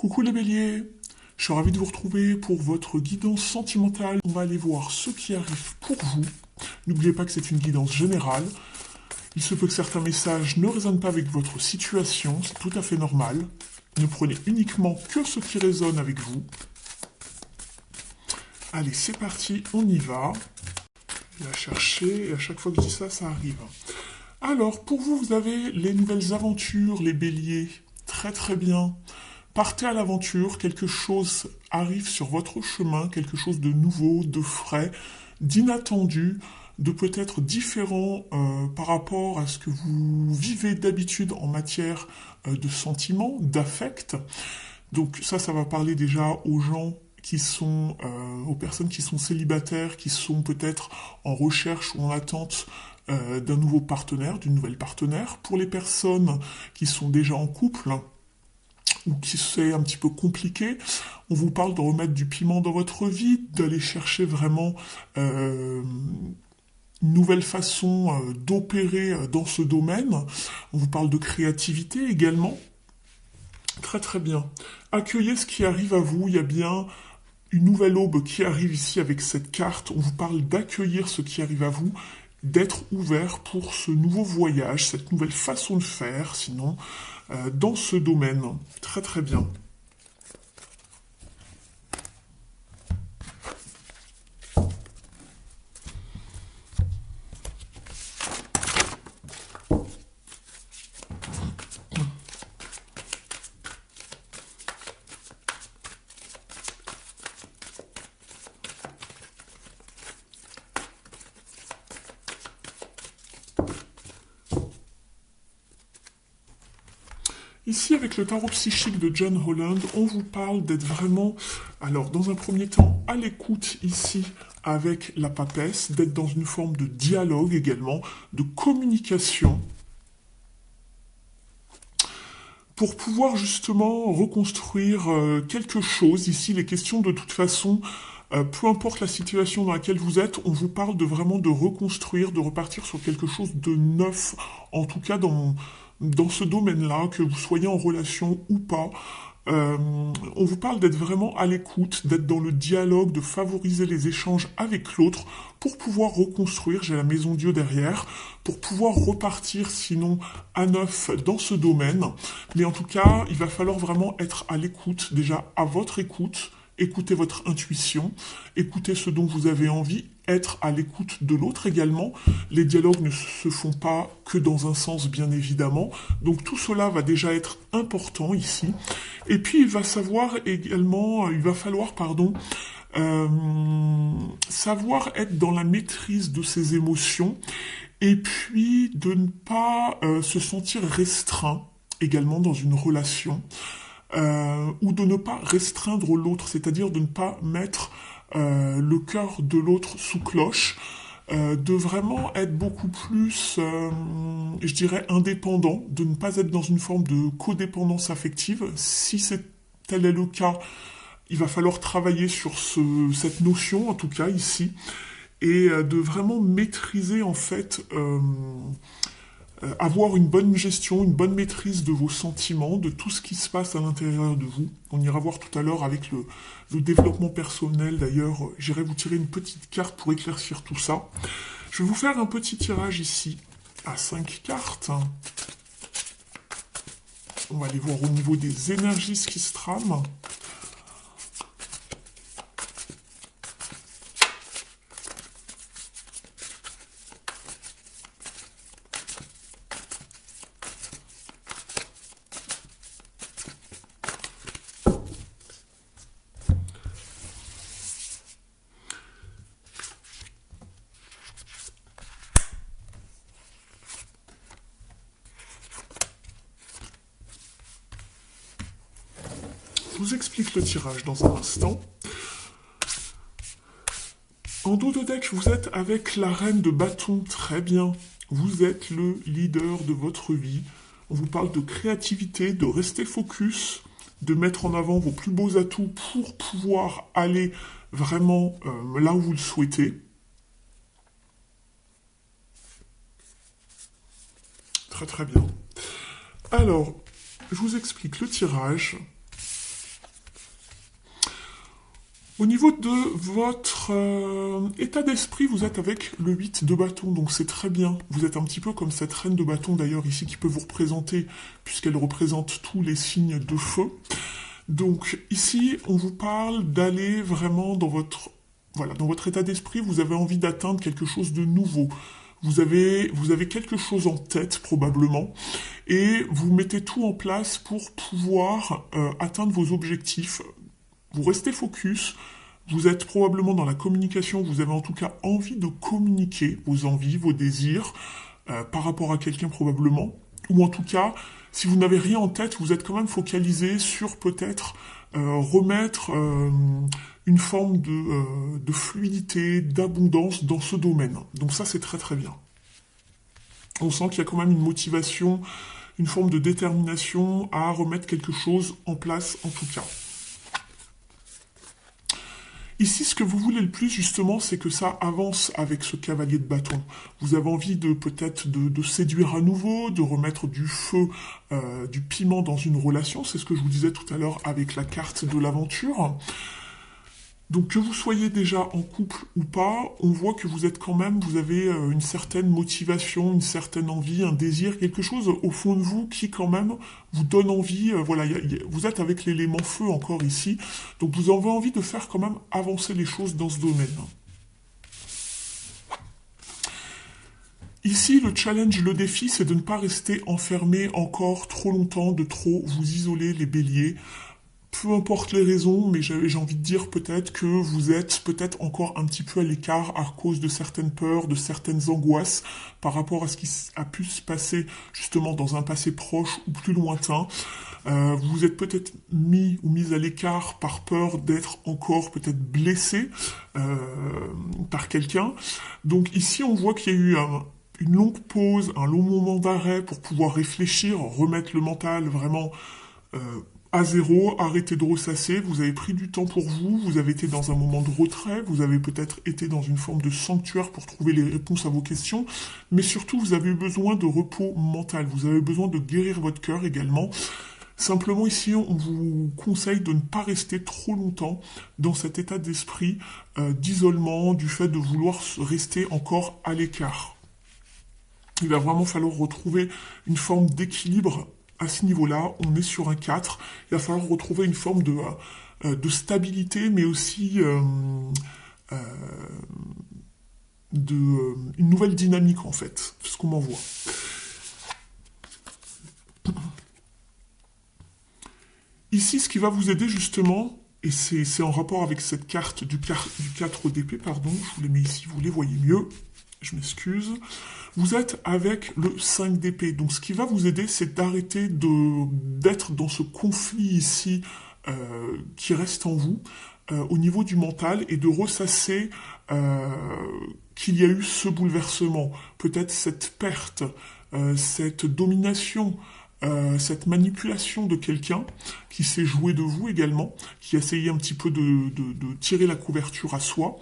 Coucou les béliers, je suis ravi de vous retrouver pour votre guidance sentimentale. On va aller voir ce qui arrive pour vous. N'oubliez pas que c'est une guidance générale. Il se peut que certains messages ne résonnent pas avec votre situation, c'est tout à fait normal. Ne prenez uniquement que ce qui résonne avec vous. Allez, c'est parti, on y va. Je vais la chercher, et à chaque fois que je dis ça, ça arrive. Alors, pour vous, vous avez les nouvelles aventures, les béliers. Très très bien. Partez à l'aventure, quelque chose arrive sur votre chemin, quelque chose de nouveau, de frais, d'inattendu, de peut-être différent par rapport à ce que vous vivez d'habitude en matière de sentiments, d'affect. Donc ça va parler déjà aux gens qui sont, aux personnes qui sont célibataires, qui sont peut-être en recherche ou en attente d'un nouveau partenaire, d'une nouvelle partenaire. Pour les personnes qui sont déjà en couple, ou qui c'est un petit peu compliqué, on vous parle de remettre du piment dans votre vie, d'aller chercher vraiment une nouvelle façon d'opérer dans ce domaine. On vous parle de créativité également. Très très bien. Accueillez ce qui arrive à vous, il y a bien une nouvelle aube qui arrive ici avec cette carte. On vous parle d'accueillir ce qui arrive à vous, d'être ouvert pour ce nouveau voyage, cette nouvelle façon de faire, sinon, dans ce domaine. Très très bien. Ici, avec le tarot psychique de John Holland, on vous parle d'être vraiment, alors dans un premier temps, à l'écoute ici avec la papesse, d'être dans une forme de dialogue également, de communication, pour pouvoir justement reconstruire quelque chose. Ici, les questions de toute façon, peu importe la situation dans laquelle vous êtes, on vous parle de vraiment de reconstruire, de repartir sur quelque chose de neuf, en tout cas dans ce domaine-là, que vous soyez en relation ou pas. On vous parle d'être vraiment à l'écoute, d'être dans le dialogue, de favoriser les échanges avec l'autre pour pouvoir reconstruire, j'ai la maison Dieu derrière, pour pouvoir repartir sinon à neuf dans ce domaine. Mais en tout cas, il va falloir vraiment être à l'écoute, déjà à votre écoute, écoutez votre intuition, écoutez ce dont vous avez envie, être à l'écoute de l'autre également. Les dialogues ne se font pas que dans un sens, bien évidemment. Donc tout cela va déjà être important ici. Et puis il va falloir, savoir être dans la maîtrise de ses émotions et puis de ne pas se sentir restreint également dans une relation. Ou de ne pas restreindre l'autre, c'est-à-dire de ne pas mettre le cœur de l'autre sous cloche, de vraiment être beaucoup plus, je dirais, indépendant, de ne pas être dans une forme de codépendance affective. Si tel est le cas, il va falloir travailler sur cette notion, en tout cas ici, et de vraiment maîtriser en fait avoir une bonne gestion, une bonne maîtrise de vos sentiments, de tout ce qui se passe à l'intérieur de vous. On ira voir tout à l'heure avec le développement personnel. D'ailleurs, j'irai vous tirer une petite carte pour éclaircir tout ça. Je vais vous faire un petit tirage ici à 5 cartes. On va aller voir au niveau des énergies ce qui se trame. Je vous explique le tirage dans un instant. En dos de deck, vous êtes avec la reine de bâton, très bien. Vous êtes le leader de votre vie. On vous parle de créativité, de rester focus, de mettre en avant vos plus beaux atouts pour pouvoir aller vraiment là où vous le souhaitez. Très très bien. Alors, je vous explique le tirage. Au niveau de votre état d'esprit, vous êtes avec le 8 de bâton, donc c'est très bien. Vous êtes un petit peu comme cette reine de bâton d'ailleurs ici qui peut vous représenter, puisqu'elle représente tous les signes de feu. Donc ici, on vous parle d'aller vraiment dans votre, voilà, dans votre état d'esprit, vous avez envie d'atteindre quelque chose de nouveau. Vous avez quelque chose en tête probablement et vous mettez tout en place pour pouvoir atteindre vos objectifs. Vous restez focus, vous êtes probablement dans la communication, vous avez en tout cas envie de communiquer vos envies, vos désirs par rapport à quelqu'un probablement, ou en tout cas, si vous n'avez rien en tête, vous êtes quand même focalisé sur peut-être remettre une forme de fluidité, d'abondance dans ce domaine. Donc ça, c'est très très bien. On sent qu'il y a quand même une motivation, une forme de détermination à remettre quelque chose en place en tout cas. Ici, ce que vous voulez le plus, justement, c'est que ça avance avec ce cavalier de bâton. Vous avez envie de peut-être de séduire à nouveau, de remettre du feu, du piment dans une relation. C'est ce que je vous disais tout à l'heure avec la carte de l'aventure. Donc que vous soyez déjà en couple ou pas, on voit que vous êtes quand même, vous avez une certaine motivation, une certaine envie, un désir, quelque chose au fond de vous qui quand même vous donne envie. Voilà, vous êtes avec l'élément feu encore ici, donc vous avez envie de faire quand même avancer les choses dans ce domaine. Ici, le challenge, le défi, c'est de ne pas rester enfermé encore trop longtemps, de trop vous isoler, les béliers. Peu importe les raisons, mais j'ai envie de dire peut-être que vous êtes peut-être encore un petit peu à l'écart à cause de certaines peurs, de certaines angoisses par rapport à ce qui a pu se passer justement dans un passé proche ou plus lointain. Vous êtes peut-être mis ou mise à l'écart par peur d'être encore peut-être blessé par quelqu'un. Donc ici, on voit qu'il y a eu une longue pause, un long moment d'arrêt pour pouvoir réfléchir, remettre le mental vraiment euh, à zéro, arrêtez de ressasser, vous avez pris du temps pour vous, vous avez été dans un moment de retrait, vous avez peut-être été dans une forme de sanctuaire pour trouver les réponses à vos questions, mais surtout vous avez besoin de repos mental, vous avez besoin de guérir votre cœur également. Simplement ici, on vous conseille de ne pas rester trop longtemps dans cet état d'esprit d'isolement, du fait de vouloir rester encore à l'écart. Il va vraiment falloir retrouver une forme d'équilibre à ce niveau-là. On est sur un 4. Il va falloir retrouver une forme de stabilité, mais aussi euh, une nouvelle dynamique, en fait. C'est ce qu'on m'envoie. Ici, ce qui va vous aider, justement, et c'est en rapport avec cette carte du 4 d'épée, pardon, je vous les mets ici, vous les voyez mieux. Je m'excuse. Vous êtes avec le 5 d'épée. Donc ce qui va vous aider, c'est d'arrêter d'être dans ce conflit ici qui reste en vous au niveau du mental et de ressasser qu'il y a eu ce bouleversement, peut-être cette perte, cette domination, cette manipulation de quelqu'un qui s'est joué de vous également, qui a essayé un petit peu de tirer la couverture à soi.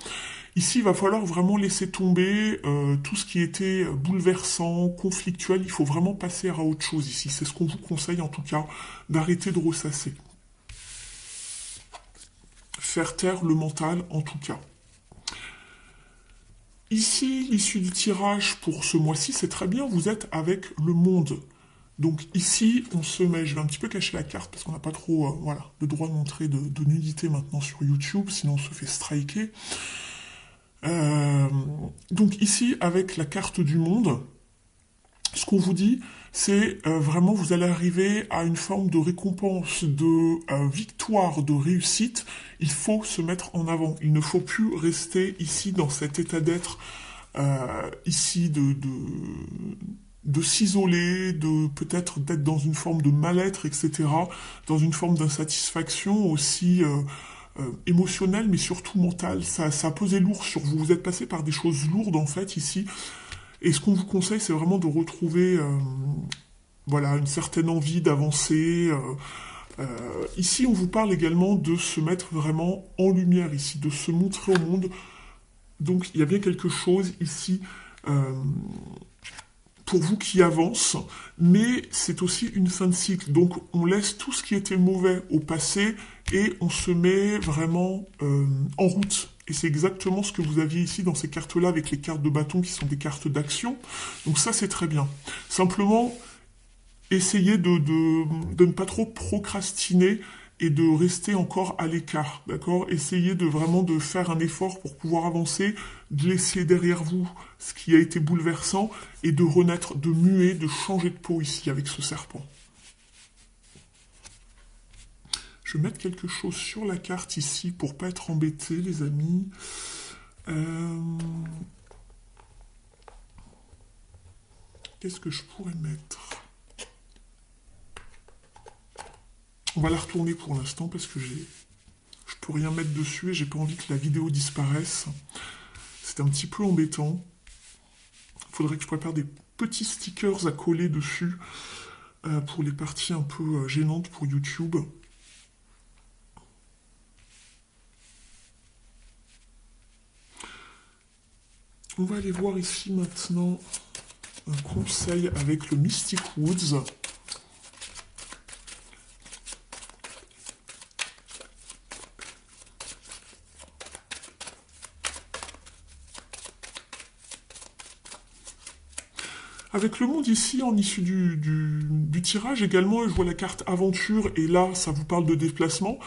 Ici, il va falloir vraiment laisser tomber tout ce qui était bouleversant, conflictuel. Il faut vraiment passer à autre chose ici. C'est ce qu'on vous conseille en tout cas, d'arrêter de ressasser. Faire taire le mental en tout cas. Ici, l'issue du tirage pour ce mois-ci, c'est très bien. Vous êtes avec le monde. Donc ici, on se met, je vais un petit peu cacher la carte parce qu'on n'a pas trop voilà, le droit de montrer de nudité maintenant sur YouTube, sinon on se fait striker. Donc ici, avec la carte du monde, ce qu'on vous dit, c'est vraiment vous allez arriver à une forme de récompense, de victoire, de réussite. Il faut se mettre en avant. Il ne faut plus rester ici dans cet état d'être, ici de s'isoler, de peut-être d'être dans une forme de mal-être, etc., dans une forme d'insatisfaction aussi émotionnelle, mais surtout mentale. Ça a pesé lourd sur vous. Vous êtes passé par des choses lourdes, en fait, ici. Et ce qu'on vous conseille, c'est vraiment de retrouver voilà, une certaine envie d'avancer. Ici, on vous parle également de se mettre vraiment en lumière, ici, de se montrer au monde. Donc, il y a bien quelque chose ici pour vous qui avance, mais c'est aussi une fin de cycle. Donc on laisse tout ce qui était mauvais au passé et on se met vraiment en route. Et c'est exactement ce que vous aviez ici dans ces cartes-là avec les cartes de bâton qui sont des cartes d'action. Donc ça, c'est très bien. Simplement, essayez de ne pas trop procrastiner et de rester encore à l'écart, d'accord? Essayez de vraiment de faire un effort pour pouvoir avancer, de laisser derrière vous ce qui a été bouleversant et de renaître, de muer, de changer de peau ici avec ce serpent. Je vais mettre quelque chose sur la carte ici pour pas être embêté, les amis. Qu'est-ce que je pourrais mettre? On va la retourner pour l'instant parce que je peux rien mettre dessus et j'ai pas envie que la vidéo disparaisse. C'est un petit peu embêtant. Il faudrait que je prépare des petits stickers à coller dessus pour les parties un peu gênantes pour YouTube. On va aller voir ici maintenant un conseil avec le Mystic Woods. Avec le monde ici, en issue du tirage également, je vois la carte aventure, et là, ça vous parle de déplacement.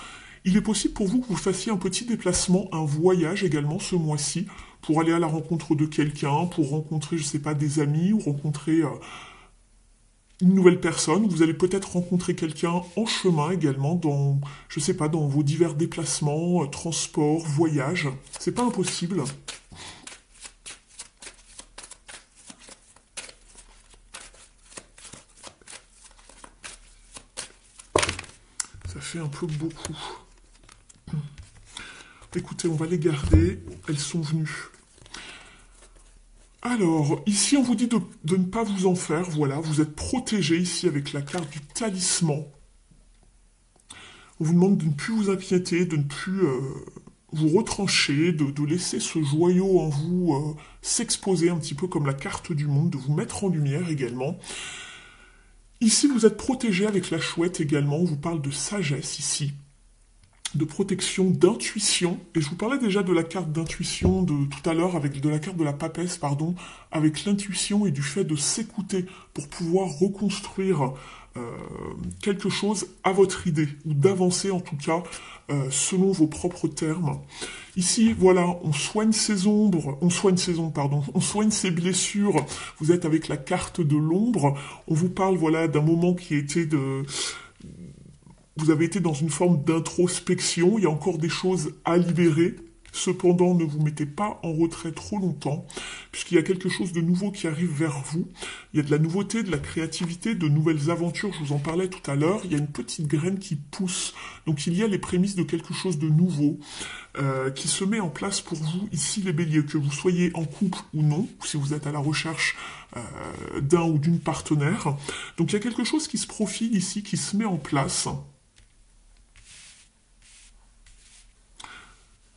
Il est possible pour vous que vous fassiez un petit déplacement, un voyage également ce mois-ci, pour aller à la rencontre de quelqu'un, pour rencontrer, je sais pas, des amis, ou rencontrer une nouvelle personne. Vous allez peut-être rencontrer quelqu'un en chemin également, dans, je sais pas, dans vos divers déplacements, transports, voyages. C'est pas impossible. Ça fait un peu beaucoup. Écoutez, on va les garder. Elles sont venues. Alors, ici, on vous dit de ne pas vous en faire. Voilà, vous êtes protégé ici avec la carte du talisman. On vous demande de ne plus vous inquiéter, de ne plus vous retrancher, de laisser ce joyau en vous s'exposer un petit peu comme la carte du monde, de vous mettre en lumière également. Ici, vous êtes protégé avec la chouette également. On vous parle de sagesse ici, de protection, d'intuition. Et je vous parlais déjà de la carte d'intuition de tout à l'heure, avec de la carte de la papesse, pardon, avec l'intuition et du fait de s'écouter pour pouvoir reconstruire quelque chose à votre idée, ou d'avancer en tout cas selon vos propres termes. Ici, voilà, on soigne ses ombres, on soigne ses blessures. Vous êtes avec la carte de l'ombre. On vous parle, voilà, d'un moment qui était de... Vous avez été dans une forme d'introspection, il y a encore des choses à libérer. Cependant, ne vous mettez pas en retrait trop longtemps, puisqu'il y a quelque chose de nouveau qui arrive vers vous. Il y a de la nouveauté, de la créativité, de nouvelles aventures, je vous en parlais tout à l'heure. Il y a une petite graine qui pousse. Donc il y a les prémices de quelque chose de nouveau qui se met en place pour vous, ici les béliers, que vous soyez en couple ou non, si vous êtes à la recherche d'un ou d'une partenaire. Donc il y a quelque chose qui se profile ici, qui se met en place.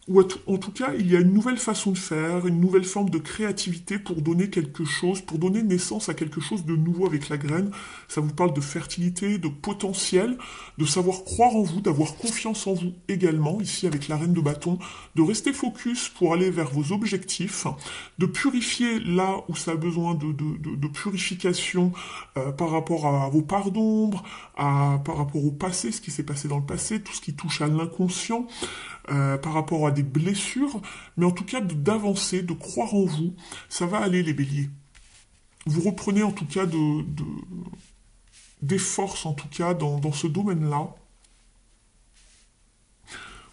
Ou en tout cas, il y a une nouvelle façon de faire, une nouvelle forme de créativité pour donner quelque chose, pour donner naissance à quelque chose de nouveau avec la graine. Ça vous parle de fertilité, de potentiel, de savoir croire en vous, d'avoir confiance en vous également, ici avec la reine de bâton, de rester focus pour aller vers vos objectifs, de purifier là où ça a besoin de purification par rapport à vos parts d'ombre, par rapport au passé, ce qui s'est passé dans le passé, tout ce qui touche à l'inconscient, par rapport à des blessures, mais en tout cas d'avancer, de croire en vous, ça va aller les béliers. Vous reprenez en tout cas des forces en tout cas dans ce domaine-là.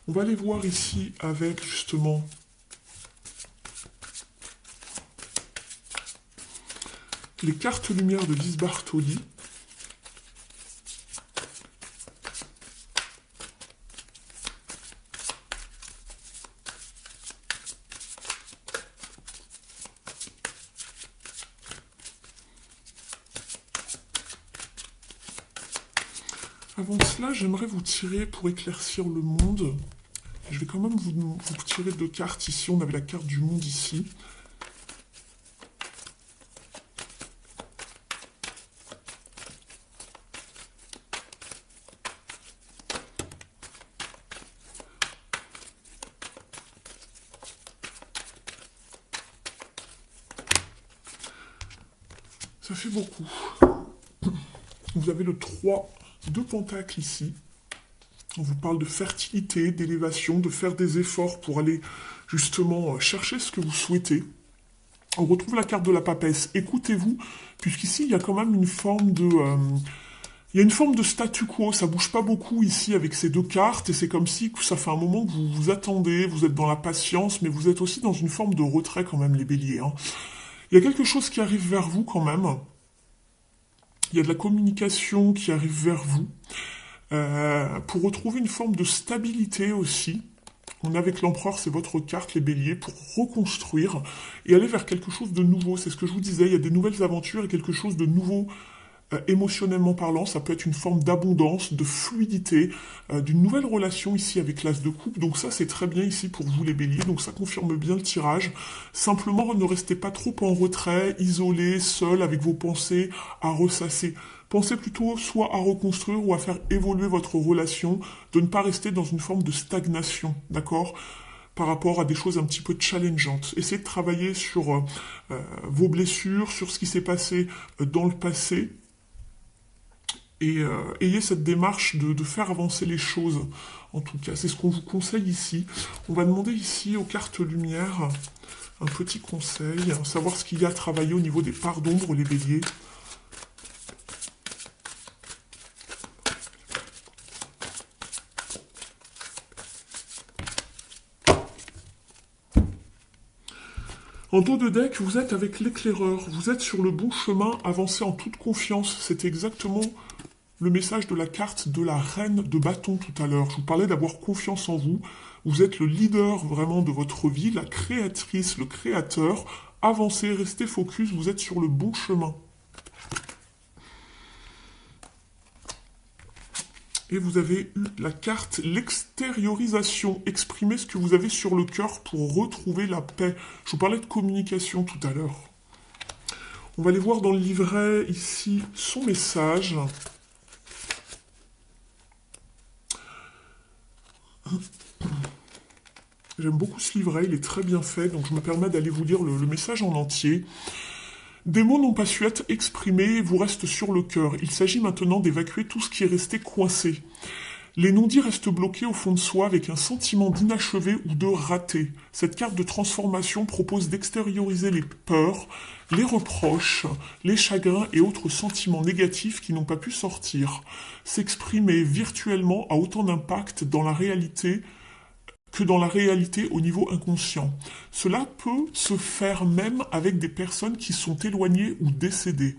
On va aller voir ici avec justement les cartes lumière de Lise Bartoli. Avant cela, j'aimerais vous tirer pour éclaircir le monde. Je vais quand même vous tirer deux cartes ici. On avait la carte du monde ici. Ça fait beaucoup. Vous avez le 3 de Pentacle ici. On vous parle de fertilité, d'élévation, de faire des efforts pour aller justement chercher ce que vous souhaitez. On retrouve la carte de la papesse. Écoutez-vous, puisqu'ici, il y a quand même une forme de... il y a une forme de statu quo, ça bouge pas beaucoup ici avec ces deux cartes, et c'est comme si ça fait un moment que vous vous attendez, vous êtes dans la patience, mais vous êtes aussi dans une forme de retrait quand même, les béliers. Hein. Il y a quelque chose qui arrive vers vous quand même. Il y a de la communication qui arrive vers vous. Pour retrouver une forme de stabilité aussi. On est avec l'empereur, c'est votre carte, les béliers, pour reconstruire et aller vers quelque chose de nouveau. C'est ce que je vous disais, il y a des nouvelles aventures et quelque chose de nouveau émotionnellement parlant. Ça peut être une forme d'abondance, de fluidité, d'une nouvelle relation ici avec l'as de coupe. Donc ça, c'est très bien ici pour vous, les béliers. Donc ça confirme bien le tirage. Simplement, ne restez pas trop en retrait, isolé, seul, avec vos pensées à ressasser. Pensez plutôt soit à reconstruire ou à faire évoluer votre relation, de ne pas rester dans une forme de stagnation, d'accord ? Par rapport à des choses un petit peu challengeantes. Essayez de travailler sur vos blessures, sur ce qui s'est passé dans le passé, et ayez cette démarche de faire avancer les choses, en tout cas. C'est ce qu'on vous conseille ici. On va demander ici aux cartes lumière un petit conseil, savoir ce qu'il y a à travailler au niveau des parts d'ombre, les béliers. En dos de deck, vous êtes avec l'éclaireur, vous êtes sur le bon chemin, avancez en toute confiance. C'est exactement le message de la carte de la reine de bâton tout à l'heure. Je vous parlais d'avoir confiance en vous. Vous êtes le leader vraiment de votre vie, la créatrice, le créateur. Avancez, restez focus, vous êtes sur le bon chemin. Et vous avez eu la carte l'extériorisation. Exprimez ce que vous avez sur le cœur pour retrouver la paix. Je vous parlais de communication tout à l'heure. On va aller voir dans le livret ici son message. J'aime beaucoup ce livret, il est très bien fait, donc je me permets d'aller vous lire le message en entier. Des mots n'ont pas su être exprimés, vous restent sur le cœur. Il s'agit maintenant d'évacuer tout ce qui est resté coincé. Les non-dits restent bloqués au fond de soi avec un sentiment d'inachevé ou de raté. Cette carte de transformation propose d'extérioriser les peurs, les reproches, les chagrins et autres sentiments négatifs qui n'ont pas pu sortir. S'exprimer virtuellement a autant d'impact dans la réalité que dans la réalité au niveau inconscient. Cela peut se faire même avec des personnes qui sont éloignées ou décédées.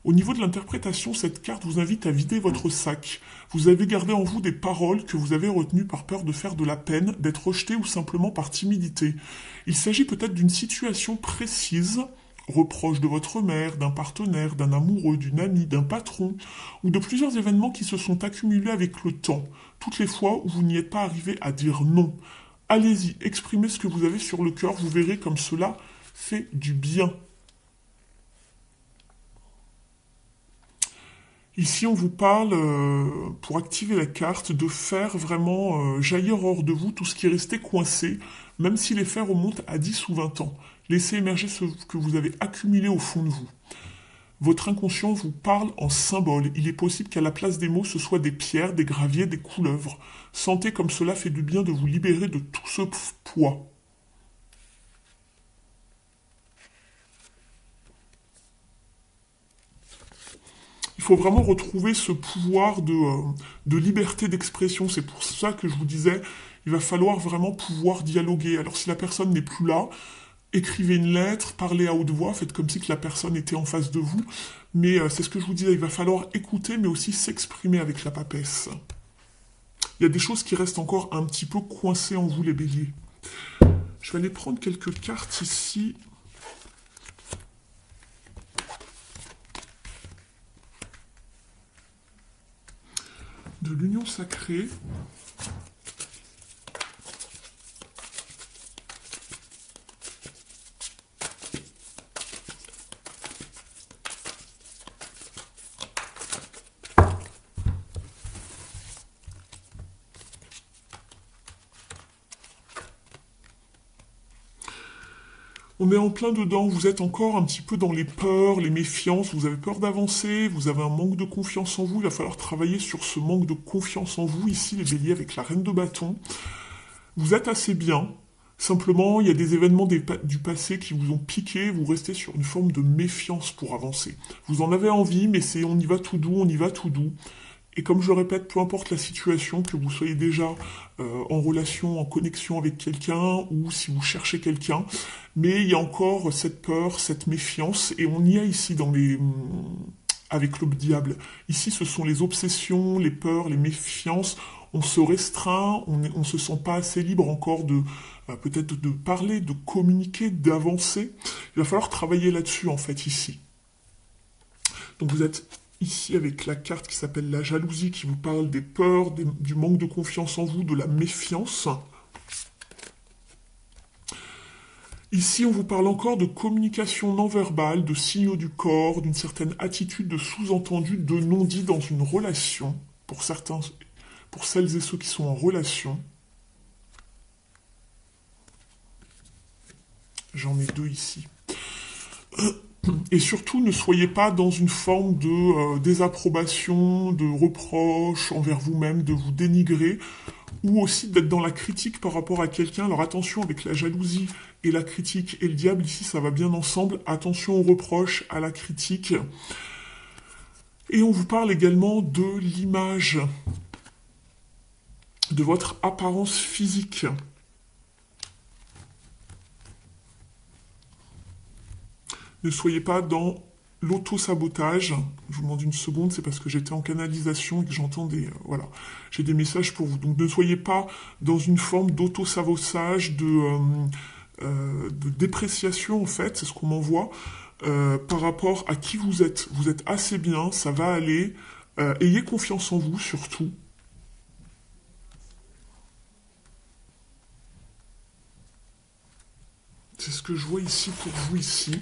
Au niveau de l'interprétation, cette carte vous invite à vider votre sac. Vous avez gardé en vous des paroles que vous avez retenues par peur de faire de la peine, d'être rejeté ou simplement par timidité. Il s'agit peut-être d'une situation précise, reproche de votre mère, d'un partenaire, d'un amoureux, d'une amie, d'un patron, ou de plusieurs événements qui se sont accumulés avec le temps, toutes les fois où vous n'y êtes pas arrivé à dire non. Allez-y, exprimez ce que vous avez sur le cœur, vous verrez comme cela fait du bien. Ici, on vous parle, pour activer la carte, de faire vraiment jaillir hors de vous tout ce qui est resté coincé, même si les faits remontent à 10 ou 20 ans. Laissez émerger ce que vous avez accumulé au fond de vous. Votre inconscient vous parle en symbole. Il est possible qu'à la place des mots, ce soit des pierres, des graviers, des couleuvres. Sentez comme cela fait du bien de vous libérer de tout ce poids. Il faut vraiment retrouver ce pouvoir de liberté d'expression. C'est pour ça que je vous disais, il va falloir vraiment pouvoir dialoguer. Alors si la personne n'est plus là, écrivez une lettre, parlez à haute voix, faites comme si que la personne était en face de vous. Mais c'est ce que je vous disais, il va falloir écouter, mais aussi s'exprimer avec la papesse. Il y a des choses qui restent encore un petit peu coincées en vous, les béliers. Je vais aller prendre quelques cartes ici. De l'union sacrée. On est en plein dedans, vous êtes encore un petit peu dans les peurs, les méfiances, vous avez peur d'avancer, vous avez un manque de confiance en vous, il va falloir travailler sur ce manque de confiance en vous, ici les béliers avec la reine de bâton. Vous êtes assez bien, simplement il y a des événements du passé qui vous ont piqué, vous restez sur une forme de méfiance pour avancer. Vous en avez envie, mais c'est on y va tout doux, on y va tout doux. Et comme je le répète, peu importe la situation, que vous soyez déjà en relation, en connexion avec quelqu'un, ou si vous cherchez quelqu'un, mais il y a encore cette peur, cette méfiance, et on y a ici dans les... avec le diable. Ici, ce sont les obsessions, les peurs, les méfiances. On se restreint, on ne se sent pas assez libre encore de peut-être de parler, de communiquer, d'avancer. Il va falloir travailler là-dessus, en fait, ici. Donc vous êtes ici avec la carte qui s'appelle la jalousie, qui vous parle des peurs, du manque de confiance en vous, de la méfiance. Ici, on vous parle encore de communication non verbale, de signaux du corps, d'une certaine attitude de sous-entendu, de non-dit dans une relation, pour certains, pour celles et ceux qui sont en relation. J'en ai deux ici. Et surtout, ne soyez pas dans une forme de désapprobation, de reproche envers vous-même, de vous dénigrer, ou aussi d'être dans la critique par rapport à quelqu'un. Alors attention, avec la jalousie et la critique et le diable, ici, ça va bien ensemble. Attention aux reproches, à la critique. Et on vous parle également de l'image, de votre apparence physique. Ne soyez pas dans l'auto-sabotage. Je vous demande une seconde, c'est parce que j'étais en canalisation et que j'entends des... voilà, j'ai des messages pour vous. Donc ne soyez pas dans une forme d'auto-sabotage, de dépréciation en fait, c'est ce qu'on m'envoie, par rapport à qui vous êtes. Vous êtes assez bien, ça va aller. Ayez confiance en vous surtout. C'est ce que je vois ici pour vous ici.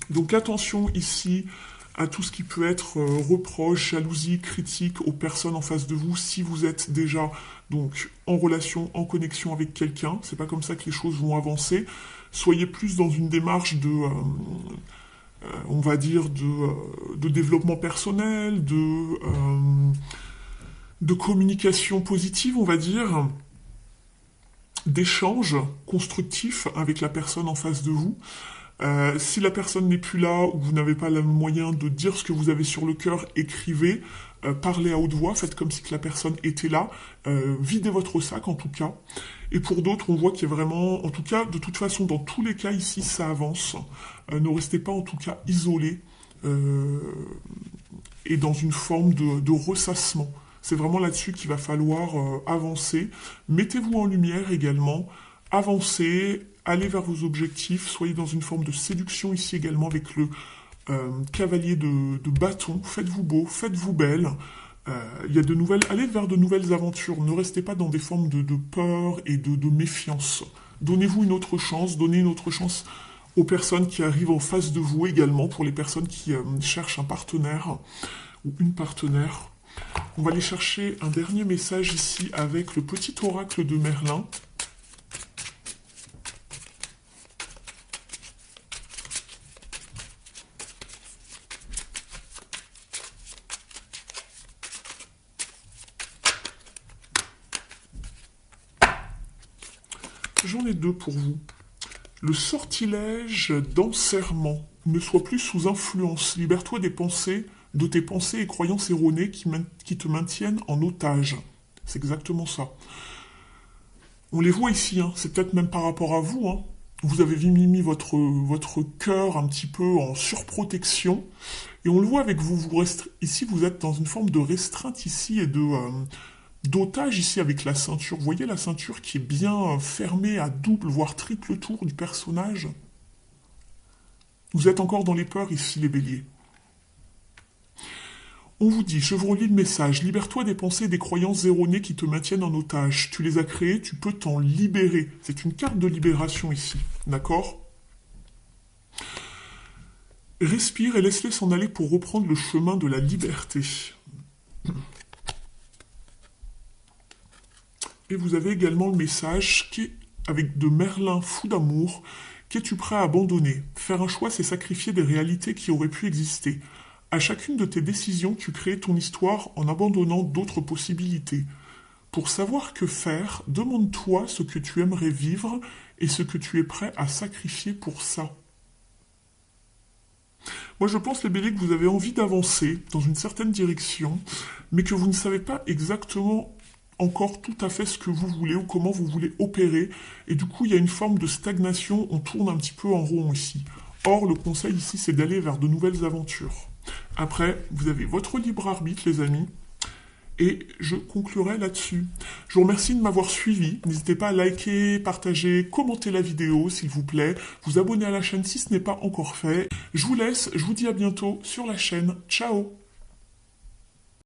Donc attention ici à tout ce qui peut être reproche, jalousie, critique aux personnes en face de vous si vous êtes déjà donc en relation, en connexion avec quelqu'un. C'est pas comme ça que les choses vont avancer. Soyez plus dans une démarche de, on va dire, de développement personnel, de communication positive, on va dire, d'échange constructif avec la personne en face de vous. Si la personne n'est plus là ou vous n'avez pas le moyen de dire ce que vous avez sur le cœur, écrivez, parlez à haute voix, faites comme si que la personne était là, videz votre sac en tout cas. Et pour d'autres, on voit qu'il y a vraiment, en tout cas, de toute façon, dans tous les cas ici, ça avance. Ne restez pas en tout cas isolés et dans une forme de ressassement. C'est vraiment là-dessus qu'il va falloir avancer. Mettez-vous en lumière également, avancez, allez vers vos objectifs, soyez dans une forme de séduction ici également avec le cavalier de bâton. Faites-vous beau, faites-vous belle. Il y a de nouvelles, allez vers de nouvelles aventures. Ne restez pas dans des formes de peur et de méfiance. Donnez-vous une autre chance, donnez une autre chance aux personnes qui arrivent en face de vous également, pour les personnes qui cherchent un partenaire ou une partenaire. On va aller chercher un dernier message ici avec le petit oracle de Merlin. J'en ai deux pour vous. Le sortilège d'enserrement. Ne sois plus sous influence. Libère-toi des pensées, de tes pensées et croyances erronées qui te maintiennent en otage. C'est exactement ça. On les voit ici, hein. C'est peut-être même par rapport à vous. Hein. Vous avez mis votre cœur un petit peu en surprotection. Et on le voit avec vous. Ici, vous êtes dans une forme de restreinte ici et d'otage ici avec la ceinture. Vous voyez la ceinture qui est bien fermée à double, voire triple tour du personnage. Vous êtes encore dans les peurs ici, les béliers. On vous dit, je vous relis le message, libère-toi des pensées et des croyances erronées qui te maintiennent en otage. Tu les as créées, tu peux t'en libérer. C'est une carte de libération ici, d'accord ? Respire et laisse-les s'en aller pour reprendre le chemin de la liberté. Et vous avez également le message qui est avec de Merlin fou d'amour. Qu'es-tu prêt à abandonner? Faire un choix, c'est sacrifier des réalités qui auraient pu exister. À chacune de tes décisions, tu crées ton histoire en abandonnant d'autres possibilités. Pour savoir que faire, demande-toi ce que tu aimerais vivre et ce que tu es prêt à sacrifier pour ça. Moi, je pense, les béliers, que vous avez envie d'avancer dans une certaine direction, mais que vous ne savez pas exactement encore tout à fait ce que vous voulez ou comment vous voulez opérer. Et du coup, il y a une forme de stagnation, on tourne un petit peu en rond ici. Or, le conseil ici, c'est d'aller vers de nouvelles aventures. Après, vous avez votre libre arbitre, les amis. Et je conclurai là-dessus. Je vous remercie de m'avoir suivi. N'hésitez pas à liker, partager, commenter la vidéo, s'il vous plaît. Vous abonner à la chaîne si ce n'est pas encore fait. Je vous laisse, je vous dis à bientôt sur la chaîne. Ciao!